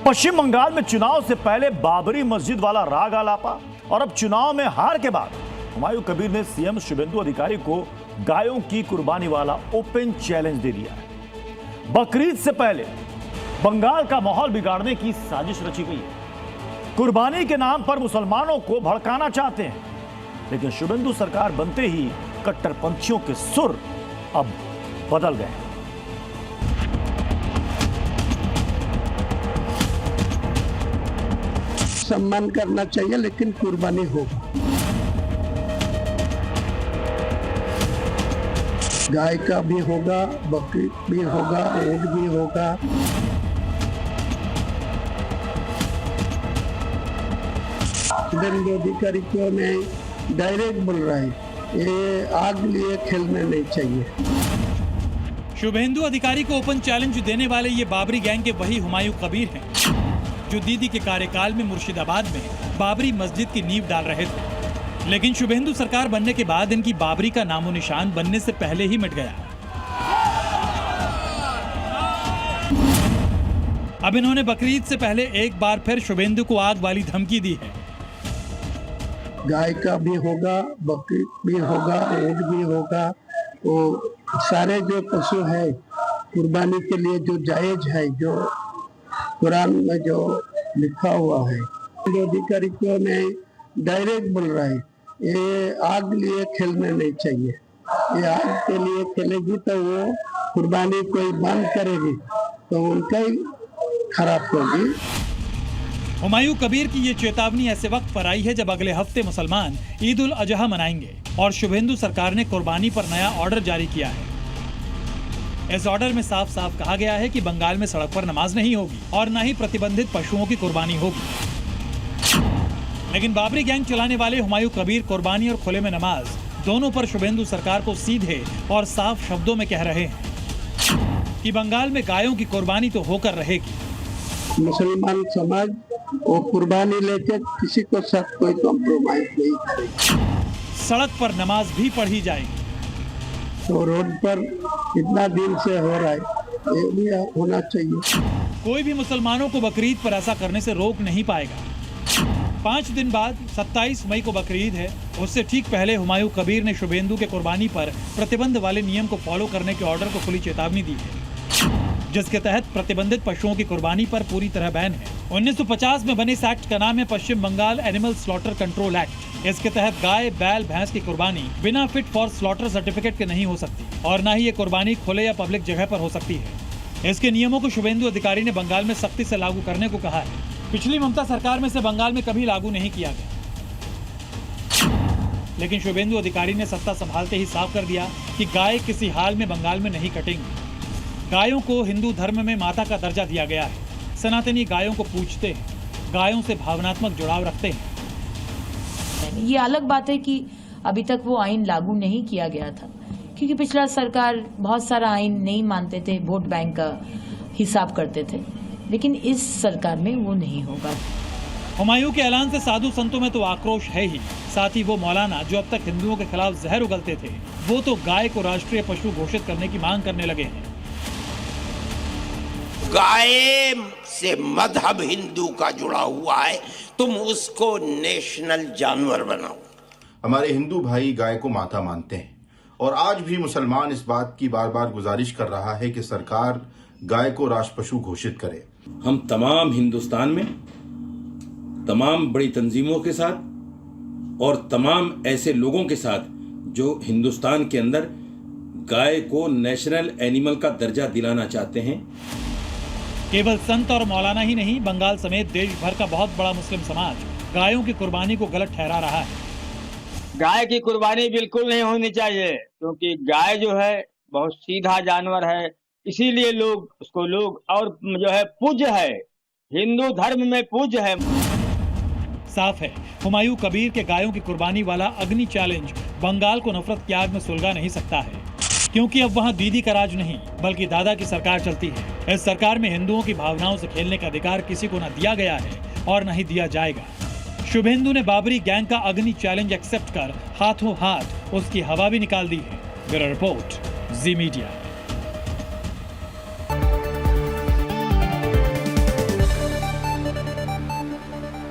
पश्चिम बंगाल में चुनाव से पहले बाबरी मस्जिद वाला राग आलापा और अब चुनाव में हार के बाद हुमायूं कबीर ने सीएम शुभेंदु अधिकारी को गायों की कुर्बानी वाला ओपन चैलेंज दे दिया है। बकरीद से पहले बंगाल का माहौल बिगाड़ने की साजिश रची गई है। कुर्बानी के नाम पर मुसलमानों को भड़काना चाहते हैं, लेकिन शुभेंदु सरकार बनते ही कट्टरपंथियों के सुर अब बदल गए। सम्मान करना चाहिए, लेकिन कुर्बानी हो। गाय का भी होगा, बकरी भी होगा, ऊंट भी होगा। शुभेंदु अधिकारी को मैं डायरेक्ट बोल रहा है, ये आग लिए खेलने नहीं चाहिए। शुभेंदु अधिकारी को ओपन चैलेंज देने वाले ये बाबरी गैंग के वही हुमायूं कबीर हैं, जो दीदी के कार्यकाल में मुर्शिदाबाद में बाबरी मस्जिद की नींव डाल रहे थे। लेकिन शुभेंदु सरकार बनने के बाद इनकी बाबरी का नामो निशान बनने से पहले ही मिट गया। अब इन्होंने बकरीद से पहले एक बार फिर शुभेंदु को आग वाली धमकी दी है। गाय का भी होगा, बकरी भी होगा, ऊंट भी होगा। वो सारे जो पशु है कुर्बानी के लिए जो जायज है, जो कुरान में जो लिखा हुआ है, अधिकारी को मैं डायरेक्ट बोल रहा है, ये आग लिए खेलने नहीं चाहिए। ये आग के लिए खेलेगी तो वो कुर्बानी कोई बंद करेगी तो उनका ही खराब होगी। हुमायूं कबीर की ये चेतावनी ऐसे वक्त पर आई है जब अगले हफ्ते मुसलमान ईद उल अजहा मनाएंगे और शुभेंदु सरकार ने कुर्बानी पर नया ऑर्डर जारी किया है। इस ऑर्डर में साफ साफ कहा गया है कि बंगाल में सड़क पर नमाज नहीं होगी और न ही प्रतिबंधित पशुओं की कुर्बानी होगी। लेकिन बाबरी गैंग चलाने वाले हुमायूं कबीर कुर्बानी और खुले में नमाज दोनों पर शुभेंदु सरकार को सीधे और साफ शब्दों में कह रहे हैं कि बंगाल में गायों की कुर्बानी तो होकर रहेगी। मुसलमान समाज वो कुर्बानी लेके किसी को साथ कोई कॉम्प्रोमाइज नहीं करेगी। सड़क पर नमाज भी पढ़ी जाएगी। तो रोड पर इतना दिन से हो रहा है, ये भी होना चाहिए। कोई भी मुसलमानों को बकरीद पर ऐसा करने से रोक नहीं पाएगा। 5 दिन बाद 27 मई को बकरीद है। उससे ठीक पहले हुमायूं कबीर ने शुभेंदु के कुर्बानी पर प्रतिबंध वाले नियम को फॉलो करने के ऑर्डर को खुली चेतावनी दी है, जिसके तहत प्रतिबंधित पशुओं की कुर्बानी पर पूरी तरह बैन है। 1950 में बने इस एक्ट का नाम है Paschim Bangal animal slaughter control act. इसके तहत गाय, बैल, भैंस की कुर्बानी बिना फिट फॉर स्लॉटर सर्टिफिकेट के नहीं हो सकती और न ही ये कुर्बानी खुले या पब्लिक जगह पर हो सकती है। इसके नियमों को शुभेंदु अधिकारी ने बंगाल में सख्ती से लागू करने को कहा है। पिछली ममता सरकार में से बंगाल में कभी लागू नहीं किया गया, लेकिन शुभेंदु अधिकारी ने सत्ता संभालते ही साफ कर दिया कि गाय किसी हाल में बंगाल में नहीं कटेंगी। गायों को हिंदू धर्म में माता का दर्जा दिया गया है। सनातनी गायों को पूजते हैं, गायों से भावनात्मक जुड़ाव रखते हैं। ये अलग बात है कि अभी तक वो आइन लागू नहीं किया गया था, क्योंकि पिछला सरकार बहुत सारा आइन नहीं मानते थे, वोट बैंक का हिसाब करते थे, लेकिन इस सरकार में वो नहीं होगा। हुमायूं के ऐलान से साधु संतों में तो आक्रोश है ही, साथ ही वो मौलाना जो अब तक हिंदुओं के खिलाफ जहर उगलते थे, वो तो गाय को राष्ट्रीय पशु घोषित करने की मांग करने लगे हैं। गाय से मजहब हिंदू का जुड़ा हुआ है, तुम उसको नेशनल जानवर बनाओ। हमारे हिंदू भाई गाय को माता मानते हैं और आज भी मुसलमान इस बात की बार बार गुजारिश कर रहा है कि सरकार गाय को राष्ट्र पशु घोषित करे। हम तमाम हिंदुस्तान में तमाम बड़ी तंजीमों के साथ और तमाम ऐसे लोगों के साथ जो हिंदुस्तान के अंदर गाय को नेशनल एनिमल का दर्जा दिलाना चाहते हैं। केवल संत और मौलाना ही नहीं, बंगाल समेत देश भर का बहुत बड़ा मुस्लिम समाज गायों की कुर्बानी को गलत ठहरा रहा है। गाय की कुर्बानी बिल्कुल नहीं होनी चाहिए, क्योंकि गाय जो है बहुत सीधा जानवर है, इसीलिए लोग उसको और जो है पूज्य है, हिंदू धर्म में पूज्य है। साफ है, हुमायूं कबीर के गायों की कुर्बानी वाला अग्नि चैलेंज बंगाल को नफरत की आग में सुलगा नहीं सकता है, क्योंकि अब वहां दीदी का राज नहीं बल्कि दादा की सरकार चलती है। इस सरकार में हिंदुओं की भावनाओं से खेलने का अधिकार किसी को न दिया गया है और न ही दिया जाएगा। शुभेंदु ने बाबरी गैंग का अग्नि चैलेंज एक्सेप्ट कर हाथों हाथ उसकी हवा भी निकाल दी है। ब्यूरो रिपोर्ट, जी मीडिया।